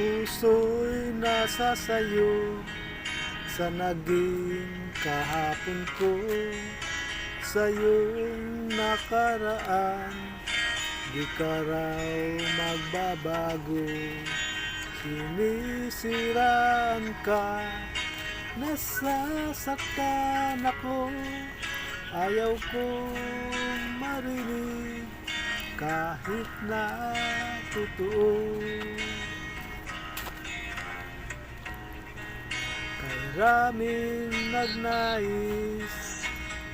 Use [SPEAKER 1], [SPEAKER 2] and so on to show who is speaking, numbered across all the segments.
[SPEAKER 1] puso'y nasa sayo sa naging kahapon ko. Sa'yong nakaraan, di ka raw magbabago. Sinisiraan ka, nasasaktan ako. Ayaw kong marinig kahit na totoo. Kay raming nagnais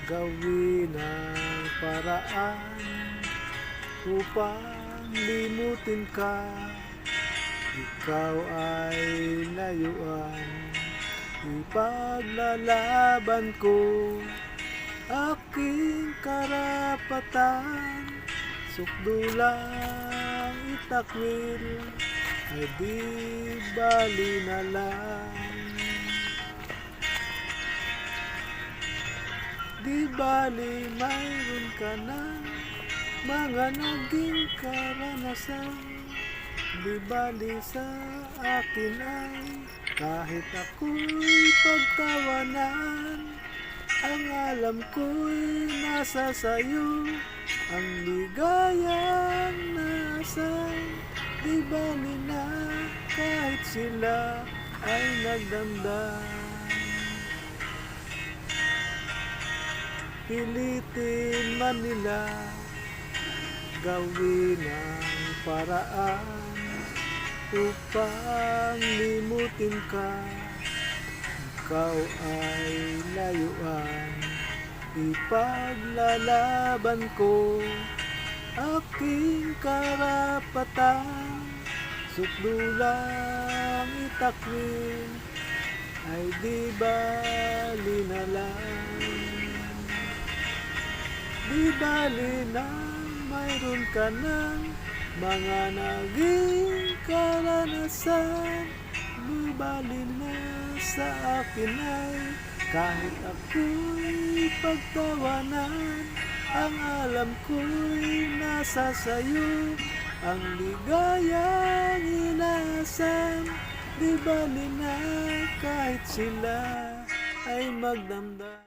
[SPEAKER 1] gawin ang paraan upang limutin ka. Ikaw ay layuan, ipaglalaban ko aking karapatan. Sukdulang itakwil ay di bali na lang. Di bali mayroon ka ng mga naging karanasan. Di bali sa akin ay kahit ako'y pagtawanan. Ang alam ko'y nasa sayo, ang ligayang nasa. Di bali na kahit sila ay nagdamdam. Pilitin man nila gawin ang paraan upang limutin ka. Ikaw ay layuan, ipaglalaban ko aking karapatan. Sukdulang itakwil ay di bali na lang. Di bali na mayroon ka ng mga naging karanasan. Di bali na sa akin ay kahit ako'y pagtawanan. Ang alam ko'y nasa sayo, ang ligayang inaasahan. Di bali na kahit sila ay magdamdam.